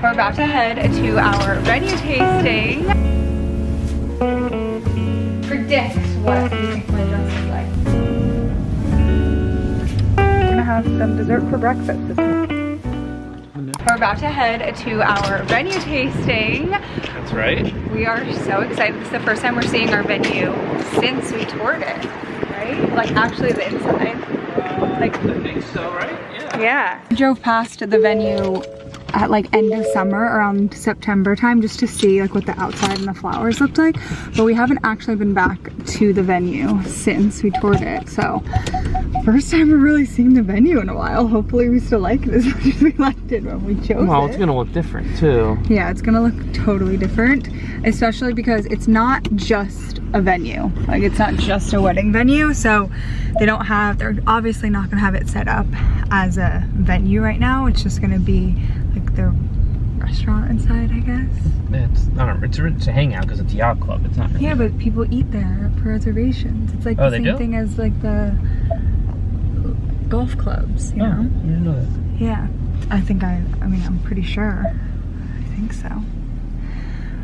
We're about to head to our venue tasting. Predict what you think my dress is like. We're gonna have some dessert for breakfast this morning. We're about to head to our venue tasting. That's right. We are so excited. This is the first time we're seeing our venue since we toured it, right? Like actually the inside. I think so, right? Yeah. Yeah. We drove past the venue at like end of summer, around September time, just to see like what the outside and the flowers looked like, but we haven't actually been back to the venue since we toured it. So first time we're really seeing the venue in a while. Hopefully we still like it as much as we liked it when we chose it. Well, it's gonna look different too. Yeah, it's gonna look totally different, especially because it's not just a venue. Like it's not just a wedding venue, so they're obviously not gonna have it set up as a venue right now. It's just gonna be like the restaurant inside, I guess. It's a hangout because it's a yacht club. It's not really. Yeah, but people eat there for reservations. It's like the same thing as like the golf clubs, you know? I didn't know that. Yeah, I mean, I'm pretty sure. I think so.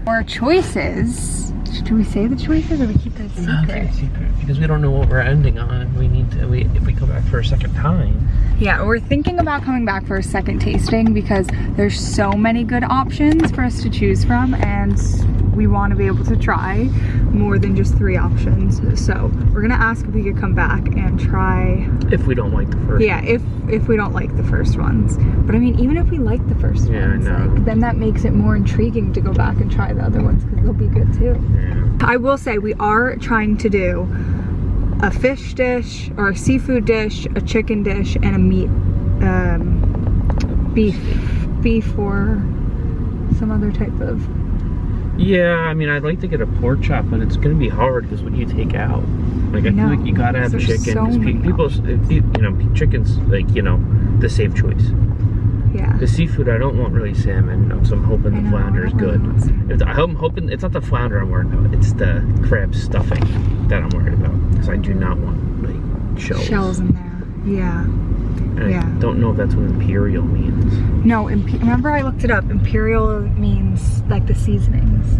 Our choices. Do we say the choices or we keep that secret? No, keep it secret because we don't know what we're ending on. If we come back for a second time. Yeah, we're thinking about coming back for a second tasting because there's so many good options for us to choose from, and we want to be able to try more than just 3 options. So we're gonna ask if we could come back and try. If we don't like the first. Yeah, if we don't like the first ones. But I mean, even if we like the first ones, like, then that makes it more intriguing to go back and try the other ones because they'll be good too. Yeah. I will say we are trying to do a fish dish or a seafood dish, a chicken dish, and a meat, beef or some other type of. Yeah, I mean, I'd like to get a pork chop, but it's gonna be hard because what do you take out? Like, I feel like you gotta have chicken. So people, chicken's like, the safe choice. Yeah. The seafood, I don't want really salmon, so I'm hoping the flounder is good. I'm hoping it's not the flounder I'm worried about, it's the crab stuffing that I'm worried about. Because I do not want, like, shells. Shells in there, yeah. And I don't know if that's what imperial means. No, remember I looked it up. Imperial means, like, the seasonings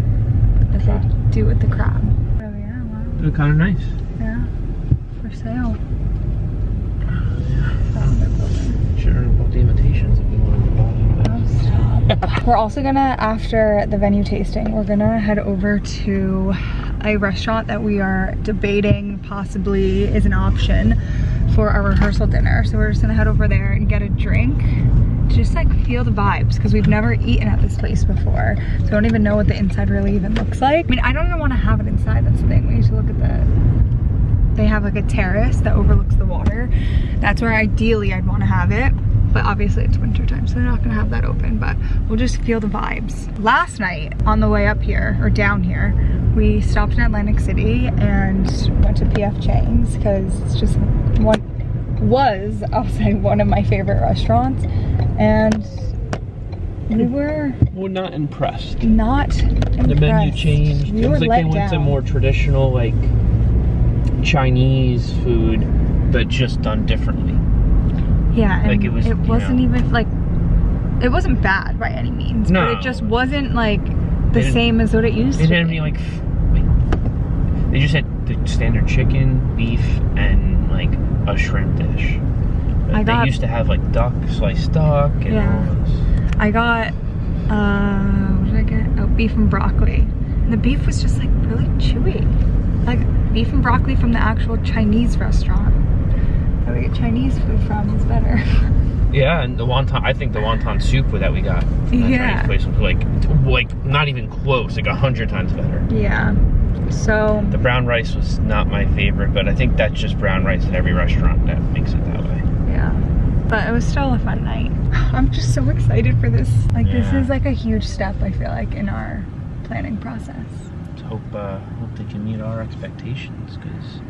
that they do with the crab. Oh, yeah, wow. They're kind of nice. Yeah, for sale. Sure about the invitations if you wanted to buy them. We're also gonna, after the venue tasting, we're gonna head over to a restaurant that we are debating possibly is an option for our rehearsal dinner. So we're just gonna head over there and get a drink to just like feel the vibes because we've never eaten at this place before. So I don't even know what the inside really even looks like. I mean, I don't even want to have it inside, that's the thing. We need to look at they have like a terrace that overlooks the water. That's where ideally I'd want to have it. But obviously it's winter time, so they're not gonna have that open, but we'll just feel the vibes. Last night on the way up here, or down here, we stopped in Atlantic City and went to PF Chang's because it's just I'll say, one of my favorite restaurants. And we were not impressed. Not impressed. The menu changed. We it was were like they let went to down. more traditional, like, Chinese food, but just done differently. Yeah, and like it wasn't even like, it wasn't bad by any means, no, but it just wasn't like the same as what it used to be. It didn't have any like, they just had the standard chicken, beef, and like a shrimp dish. They used to have like sliced duck, and all this. I got, what did I get? Oh, beef and broccoli. And the beef was just like really chewy. Like beef and broccoli from the actual Chinese restaurant. Where we get Chinese food from is better. Yeah, and the wonton, I think the wonton soup that we got from that Chinese place was like not even close, like 100 times better. Yeah, so. The brown rice was not my favorite, but I think that's just brown rice at every restaurant that makes it that way. Yeah, but it was still a fun night. I'm just so excited for this. Like this is like a huge step, I feel like, in our planning process. Hope they can meet our expectations, because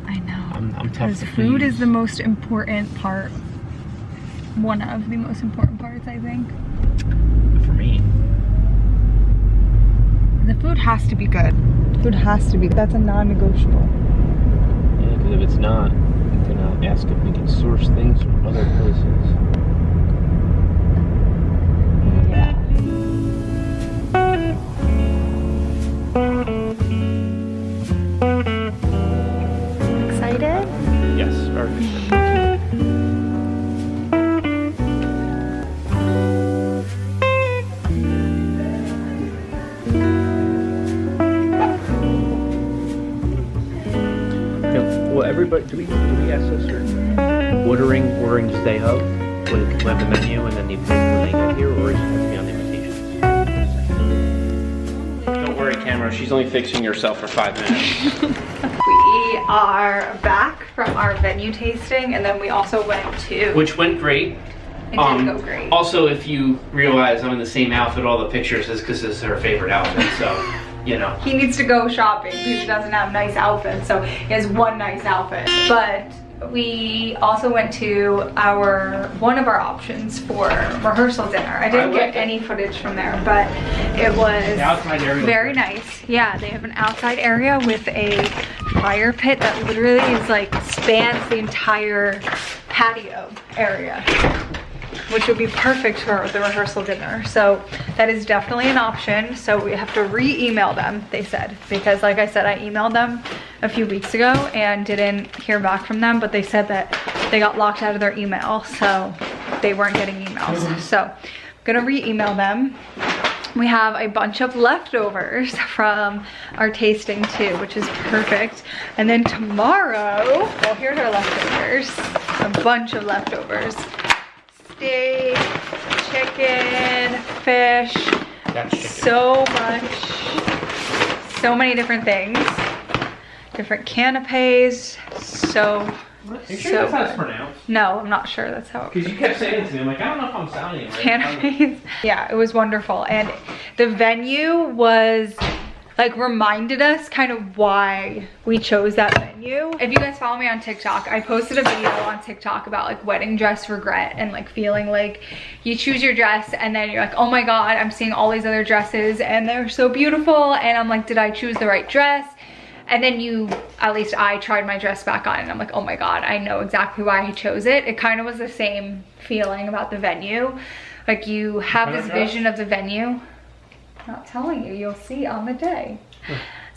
I know. I'm tough to food please. is the most important part. One of the most important parts, I think. For me. The food has to be good. Food has to be. That's a non-negotiable. Yeah, because if it's not, we can ask if we can source things from other places. Yeah. everybody, do we ask this or ordering the day of? When people have the menu and then they pick when they get here, or is it have to be on the invitations? Don't worry, camera. She's only fixing herself for 5 minutes. We are back from our venue tasting, and then we also went to... Which went great. It did go great. Also, if you realize I'm in the same outfit all the pictures, is because this is her favorite outfit, so, you know. He needs to go shopping because he doesn't have nice outfits, so he has one nice outfit. But we also went to one of our options for rehearsal dinner. I didn't get any footage from there, but it was very nice. Yeah, they have an outside area with a fire pit that literally is like spans the entire patio area, which would be perfect for the rehearsal dinner. So that is definitely an option. So we have to re-email them, they said, because like I said, I emailed them a few weeks ago and didn't hear back from them, but they said that they got locked out of their email, so they weren't getting emails. So I'm gonna re-email them. We have a bunch of leftovers from our tasting too, which is perfect. And then tomorrow, well, here's our leftovers, a bunch of leftovers. Steak, chicken, fish, so much, so many different things, different canapes, so Are you sure that's how it's pronounced? No, I'm not sure that's how it's Because you kept saying it to me, I'm like, I don't know if I'm sounding it right. Canapes. Yeah, it was wonderful, and the venue was like reminded us kind of why we chose that venue. If you guys follow me on TikTok, I posted a video on TikTok about like wedding dress regret and like feeling like you choose your dress and then you're like, oh my God, I'm seeing all these other dresses and they're so beautiful. And I'm like, did I choose the right dress? And then at least I tried my dress back on and I'm like, oh my God, I know exactly why I chose it. It kind of was the same feeling about the venue. Like you have this vision of the venue. Not telling you, you'll see on the day.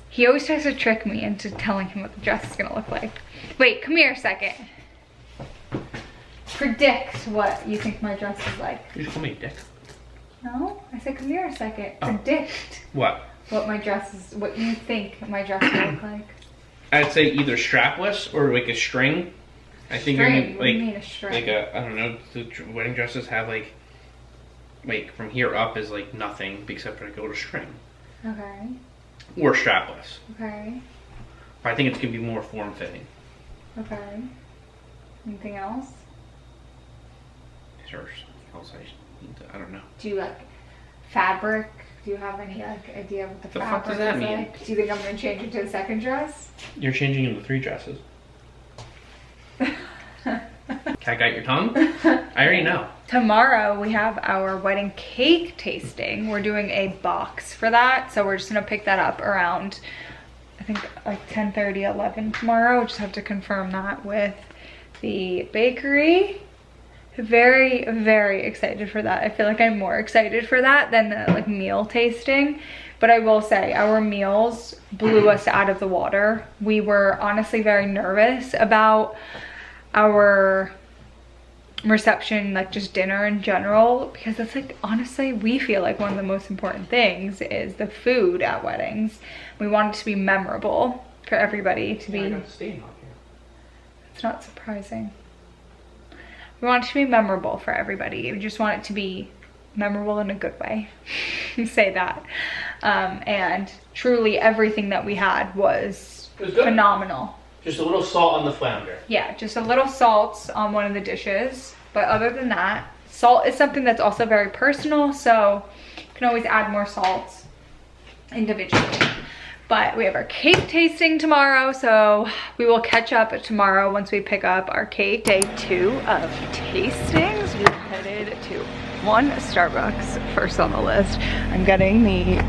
He always tries to trick me into telling him what the dress is gonna look like. Wait, come here a second. Predict what you think my dress is like. You just call me a dick. No, I said come here a second. Predict. What? What my dress is, what you think my dress will look like. I'd say either strapless or like a string. I think string? you're gonna, What do you mean a string? Like a, I don't know, the wedding dresses have like from here up is like nothing except for like a little string. Okay. Or strapless. Okay. But I think it's gonna be more form fitting. Okay. Anything else? Is there something else I don't know. Do you like fabric? Do you have any like idea of what the fabric fuck does that is mean? like? Do you think I'm gonna change it to a second dress? You're changing into 3 dresses. Cat got your tongue? I already know. Tomorrow we have our wedding cake tasting. We're doing a box for that. So we're just gonna pick that up around, I think like 10:30, 11 tomorrow. Just have to confirm that with the bakery. Very, very excited for that. I feel like I'm more excited for that than the like meal tasting. But I will say our meals blew us out of the water. We were honestly very nervous about our reception, like just dinner in general, because it's like honestly we feel like one of the most important things is the food at weddings. We want it to be memorable for everybody to be. It's not surprising. We want it to be memorable for everybody. We just want it to be memorable in a good way. Say that. And truly everything that we had was phenomenal. Just a little salt on the flounder. Yeah, just a little salt on one of the dishes. But other than that, salt is something that's also very personal, so you can always add more salt individually. But we have our cake tasting tomorrow, so we will catch up tomorrow once we pick up our cake. Day 2 of tastings. We're headed to one Starbucks first on the list. I'm getting the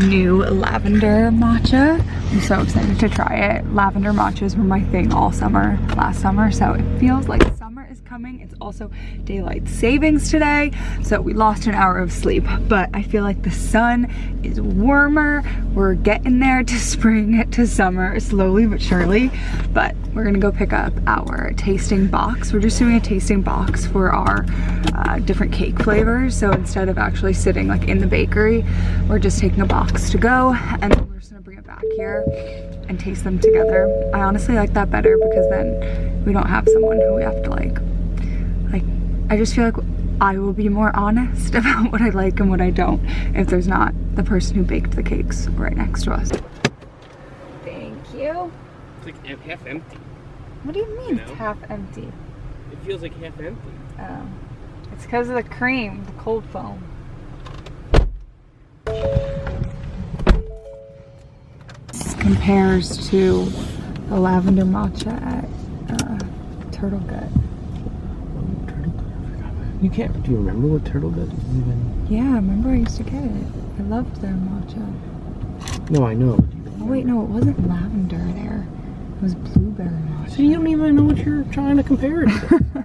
new lavender matcha. I'm so excited to try it. Lavender matchas were my thing all summer, last summer, so it feels like summer is coming. It's also daylight savings today, so we lost an hour of sleep, but I feel like the sun is warmer. We're getting there to spring, to summer, slowly but surely. But we're gonna go pick up our tasting box. We're just doing a tasting box for our different cake flavors. So instead of actually sitting like in the bakery, we're just taking a box to go, and then we're just gonna bring it back here and taste them together. I honestly like that better because then we don't have someone who we have to like, I just feel like I will be more honest about what I like and what I don't if there's not the person who baked the cakes right next to us. Thank you. It's like half empty. What do you mean it's half empty? It feels like half empty. Oh. It's because of the cream, the cold foam. This compares to the lavender matcha at Turtle Gut. You can't. Do you remember what Turtle Gut is even? Yeah, I remember I used to get it. I loved their matcha. No, I know. Oh wait, no, it wasn't lavender there. It was blueberry matcha. So you don't even know what you're trying to compare it to.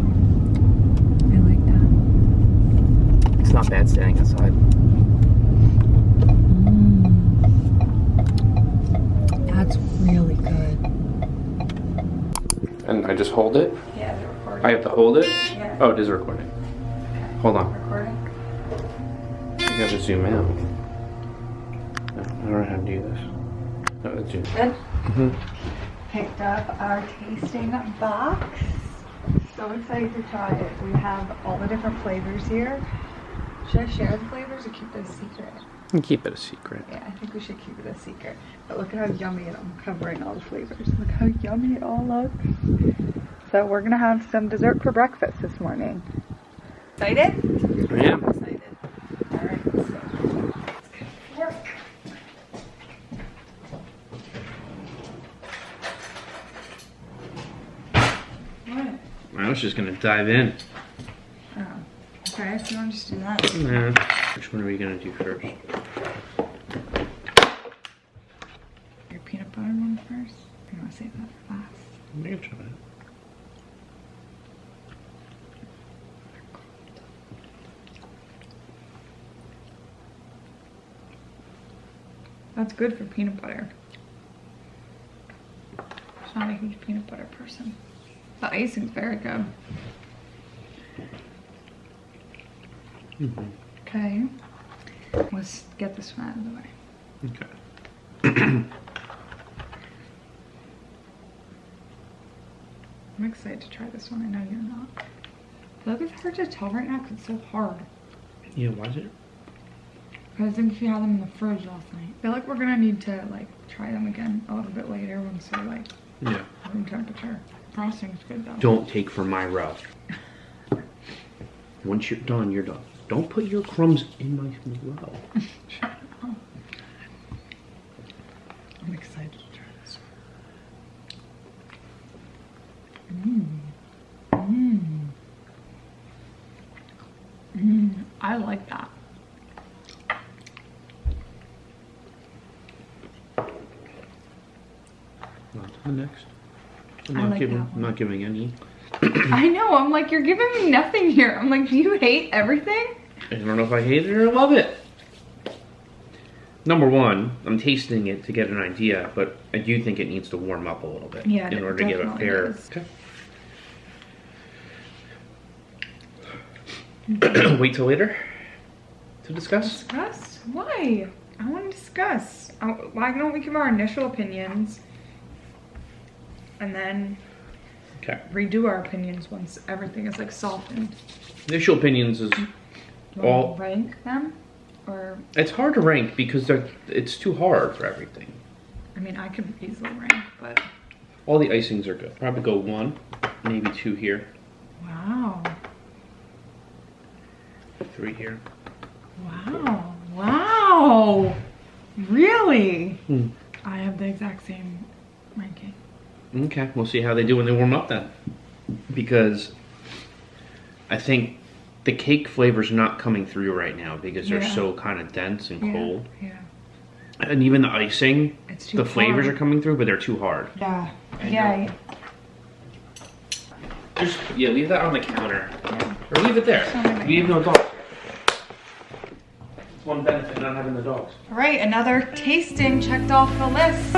I like that. It's not bad standing outside. That's really good. And I just hold it? Yeah, they're recording. I have to hold it? Yeah. Oh, it is recording. Hold on. Recording? I gotta zoom out. No, I don't know how to do this. No, that's you. Good. Picked up our tasting box. So excited to try it. We have all the different flavors here. Should I share the flavors or keep this secret? And keep it a secret. Yeah, I think we should keep it a secret. But look at how yummy I'm covering all the flavors. Look how yummy it all looks. So we're gonna have some dessert for breakfast this morning. Excited? I am. I'm excited. All right, let's go. Work. What? I was just gonna dive in. Oh, okay. If you want to just do that. Nah. Which one are we gonna do first? Your peanut butter one first. You want to save that for last? I can try it. That's good for peanut butter. Just not a huge peanut butter person. The icing's very good. Okay. Let's get this one out of the way. Okay. I'm excited to try this one. I know you're not. I feel like it's hard to tell right now because it's so hard. Yeah, why is it? I think if you had them in the fridge last night. I feel like we're gonna need to like try them again a little bit later once they're like room temperature. Frosting's good though. Don't take from my row. Once you're done, you're done. Don't put your crumbs in my row. Shut up. I'm excited to try this one. I like that. On to the next. I'm I not like giving. that one. I'm not giving any. I know, I'm like, you're giving me nothing here. I'm like, do you hate everything? I don't know if I hate it or love it. Number one, I'm tasting it to get an idea, but I do think it needs to warm up a little bit Yeah, in it order to get a definitely fair. does. Okay. Wait till later to discuss. Discuss? Why? I want to discuss. Why don't we give our initial opinions and then redo our opinions once everything is like softened? Initial opinions is all. Rank them? Or It's hard to rank because it's too hard for everything. I mean, I could easily rank, but All the icings are good. Probably go 1, maybe 2 here. wow. 3 here. Wow. Wow. Really? Hmm. I have the exact same ranking. Okay, we'll see how they do when they warm up then. Because I think the cake flavor's not coming through right now because they're so kind of dense and cold. Yeah. And even the icing, It's too the flavors hard. are coming through, but they're too hard. Yeah. I Yeah. Just, leave that on the counter. Yeah. Or leave it there. So many. We have no dogs. It's one benefit not having the dogs. All right, another tasting checked off the list.